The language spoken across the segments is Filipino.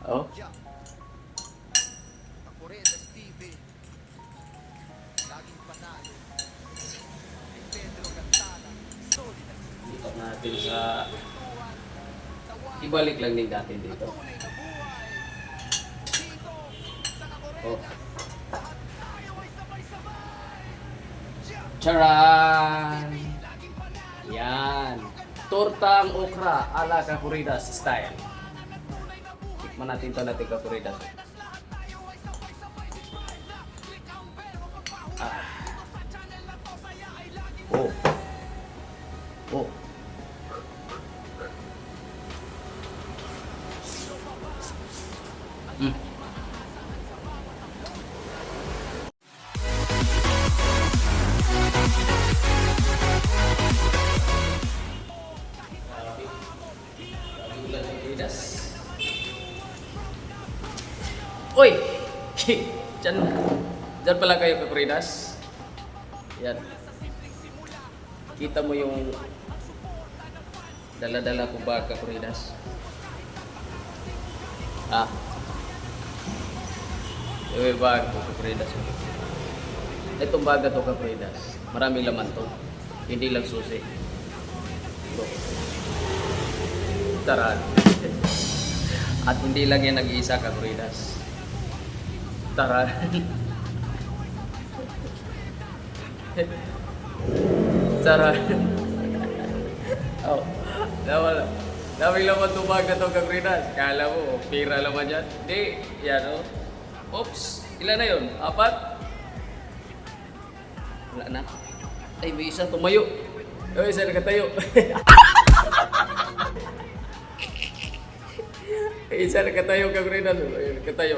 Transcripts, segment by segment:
Oh. Lipat natin sa ibalik lang din natin dito. Oh. Charan! Yan. Tortang okra ala Kakuridas style. Tikman natin ito natin Kakuridas. Ah. Oh. Oh. Mm. Uy! Diyan pala kayo Kakuridas. Yan. Kita mo yung dala-dala ko ba Kakuridas? Ah. Yung bag ko Kakuridas. Itong baga to Kakuridas. Maraming laman to. Hindi lang susi. Ito. Taran. At hindi lang yan nag-iisa Kakuridas. Taran. Taran. Oh. Nawala. Daming laman itong baga to Kakuridas. Kala mo, pira laman dyan. Hindi. Yan o. Oops. Ilan na yun? 4? Wala na. Ay, may isa tumayo. Ay, isa nakatayo. Isa nakatayo Kakuridas. Ay, nakatayo.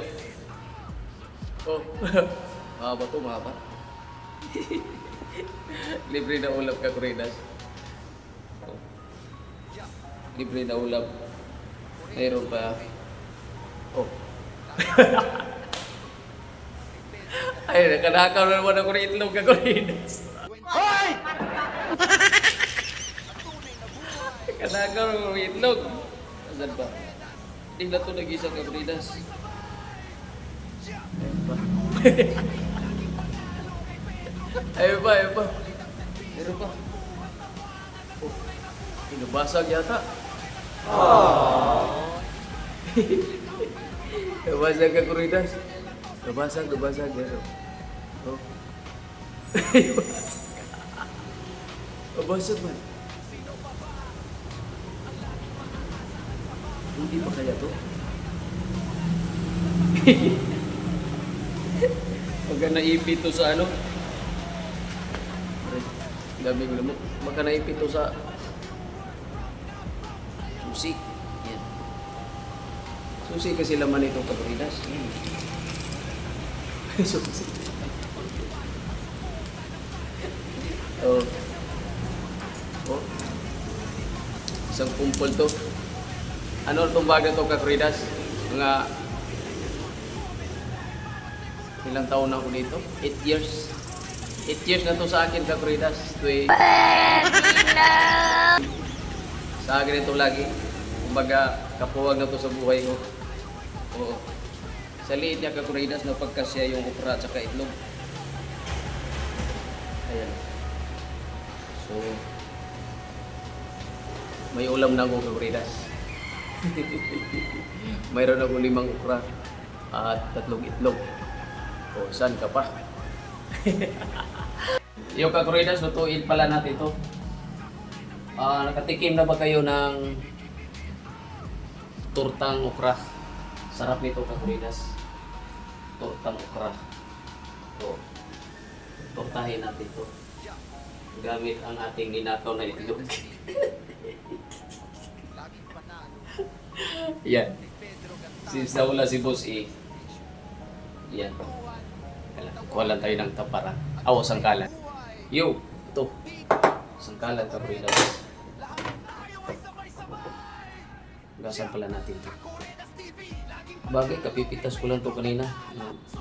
Oh. Mahaba to, mahaba. Libre na ulam Kakuridas. Oh. Libre na ulam. Mayroon pa. Oh. Ay, nakanakaw na naman ako ng itlog Kakuridas. Hoy! Nakanakaw na ng itlog. Asan ba? Hindi na ito nag-isa Kakuridas. Ayun pa, ayun pa. Meron pa. Oh, inabasag yata. Nabasag Kakuridas. Nabasag. Yan. Oh. Nabasag man. Hindi pa kaya to? Pagka naipit to sa ano? Dami ko naman. Pagka naipit to sa susi. Yan. Susi kasi laman itong Kakuridas. Susi. Oh. Oh. Isang kumpol to. Ano itong baga to Kakuridas? Mga ilang taon na ako dito? 8 years. 8 years na to sa akin Kakuridas. Sa akin ito lagi. Kumbaga, kapuwag na to sa buhay ko. Oo. Sa liit niya Kakuridas na pagkasya yung okra at saka itlog. Ayan. So, may ulam na ako Kakuridas. Mayroon ako 5 okra at 3 itlog. O, saan ka pa? Yung Kakuridas, lutuin pala natin ito. Nakatikim na ba kayo ng tortang okra? Sarap nito Kakuridas. Tortang okra. Ito. Tortahin natin ito. Gamit ang ating ninakaw na itlog. Yan. Since nawala si Boss E. Yan. Kuha lang tayo ng taparan. Aw, sangkalan. Yo, ito. Sangkalan Kakuridas. Gasan pala natin ito. Bagay, kapipitas ko lang ito kanina.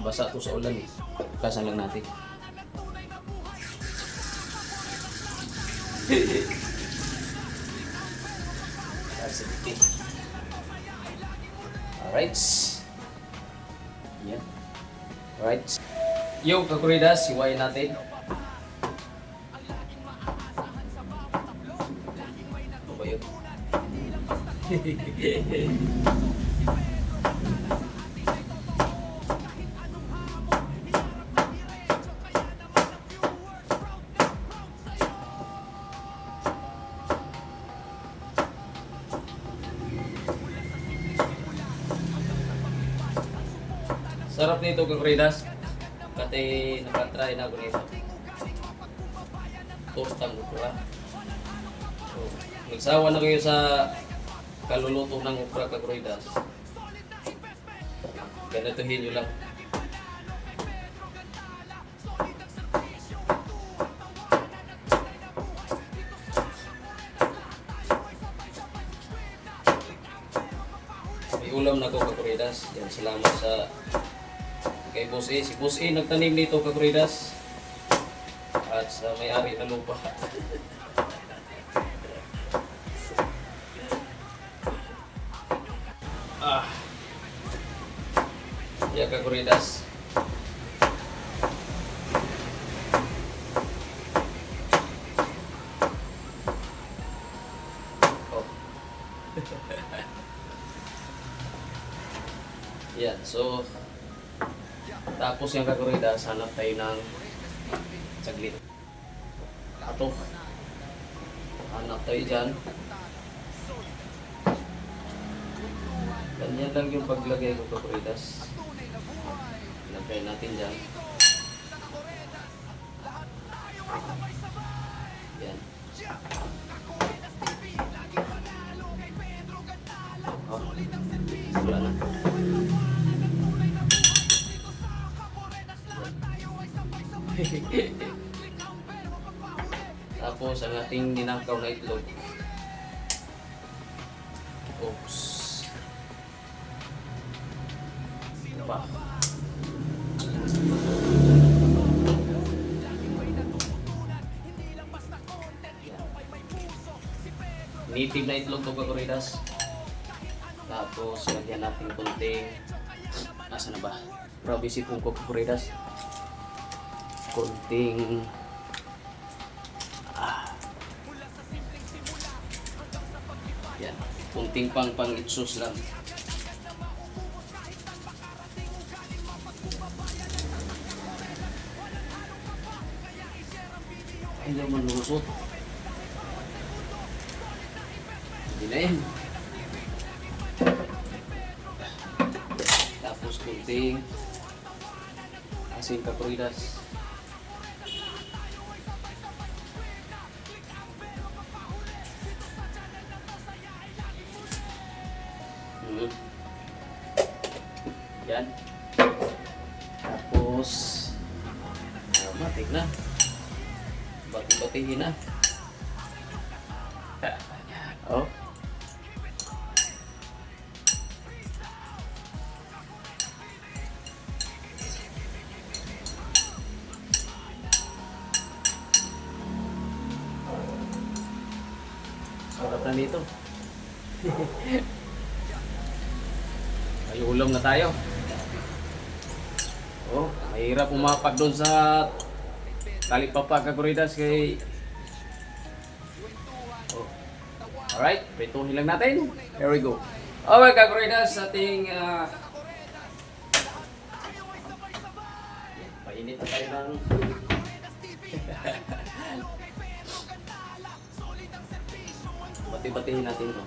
Basa ito sa ulan eh. Gasan lang natin. Alright. Yan. Alright. Yung kakuridas, hiwain natin. Ano ba yun? Sarap nito kakuridas. Kasi nakatry na ako nito. Tortang okra. So, nagsawa na kayo sa kaluluto ng okra kakuridas. Ganituhin nyo lang. May ulam na ko kakuridas. Yan, salamat sa kay Boss A. Si Boss A nagtanim nito kakuridas. At sa may-ari na lupa. Ya kakuridas. Oh. Yan, so tapos yung kakuridas, hanap tayo ng saglit. Ato. Hanap tayo dyan. Ganyan lang yung paglagay ko kakuridas. Lagay natin dyan. Yan. Oh. Wala na. Tapos ang ating ninakaw na itlog. Oops. Ano pa? Native na itlog to kakuridas. Tapos lagyan natin konting, asa na ba? Grabe si Pungko kakuridas. Konting yan, konting pang itsos lang. Ay naman lusot. Hindi na yan. Tapos konting asin kakuridas. Yan. Tapos matik na. Bati-batihin na. Oh. Sarap na nito. May ulam na tayo. Oh, mahirap umapag doon sa talipapa kakuridas kay. Oh. Alright, prituhin lang natin. Here we go. Okay kakuridas, ating painit na tayo ng bati-batihin natin ito.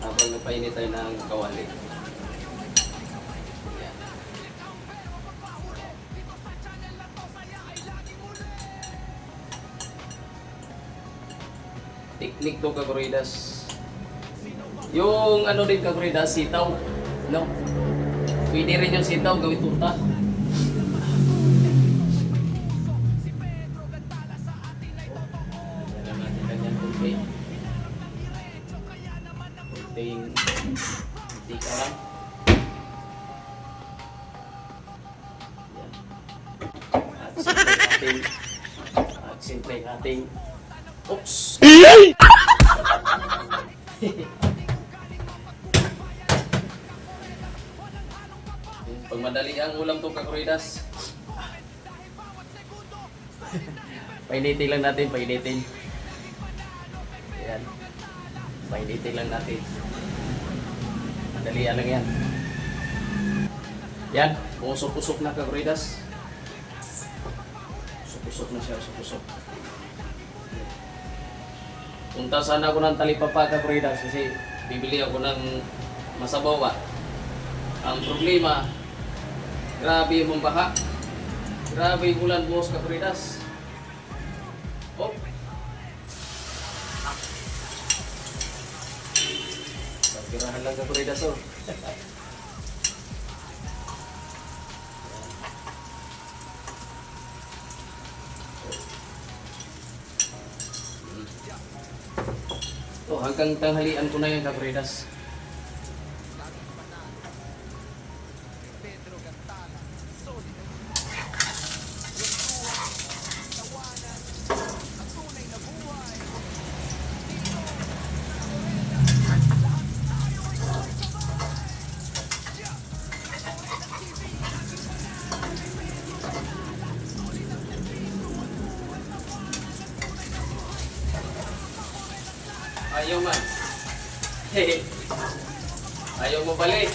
Habang nagpainit tayo ng kawali. Teknik to kakuridas. Yung ano din kakuridas, sitaw. No? Pwede rin yung sitaw gawin turta. Yan natin ganyan kunti. Kunting hindi ka lang. Yan. At simple natin. Oops! Pag madali ang ulam to kakuridas. Painitin lang natin, painitin. Ayan. Painitin lang natin. Madalian lang yan. Yan, usok-usok na kakuridas. Usok-usok na siya, usok-usok. Punta sana ako ng talipapa kakuridas kasi bibili ako ng masabaw ba. Ang problema, grabe yung baha. Grabe yung ulan buhos kakuridas. Oh. Pagkirahan lang kakuridas oh. Oh, hanggang tanghalian ko na yan kakuridas. Ayaw man. Ayaw mo balik.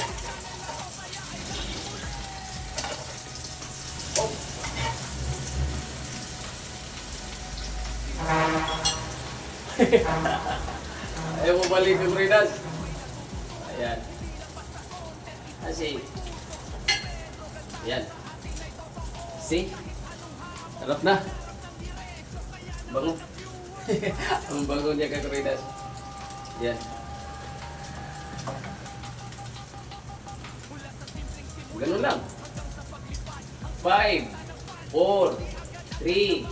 Oh. Ayaw mo balik yung Rinas. Ayan. Kasi. Ayan. See? Harap na. Bango. Ang bango niya kakuridas. Yan. Ganun lang. 5, 4, 3,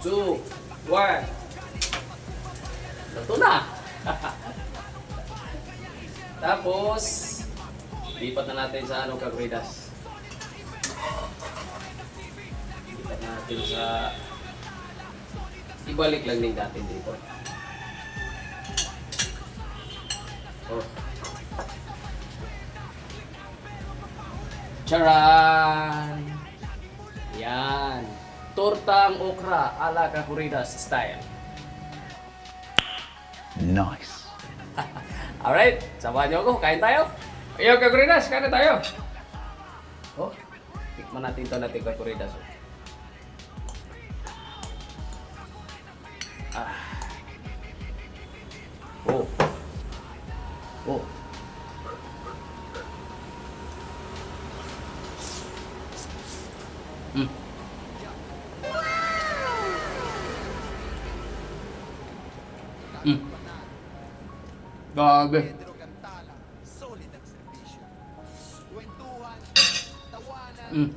2, 1. Luto na. Tapos, lipat na natin sa ano kakuridas. Lipat natin sa ibalik lang din natin dito. Oh. Charan! Yan. Tortang okra ala kakuridas style. Nice. Alright, samahan niyo ako. Kain tayo. Ayaw kakuridas, kain na tayo. Oh, tikman natin ito natin kakuridas. Ah. Oh. Oh. Mm. Mm. Grabe. Mm.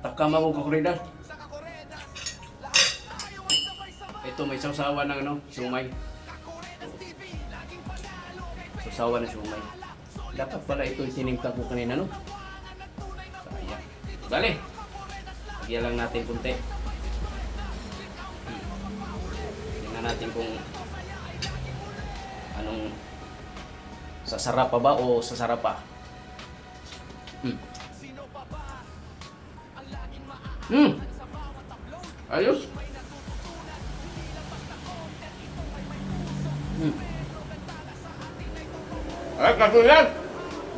Takama mo kakuridas. Ito may sausawan ng ano, siumay. Sausawan ng siumay. Dapat pala ito isinimta ko kanina, no? Sayang. Dali. Lagyan lang natin kunti. Tingnan natin kung anong sasarap pa ba o sasarap pa. Ayos. Ay, kasulat!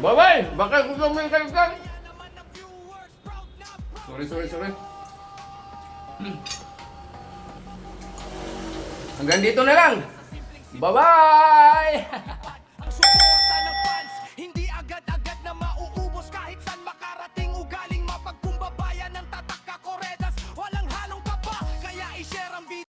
Bye-bye! Baka gusto mo yung kalitan! Sorry. Hanggang dito na lang! Bye-bye!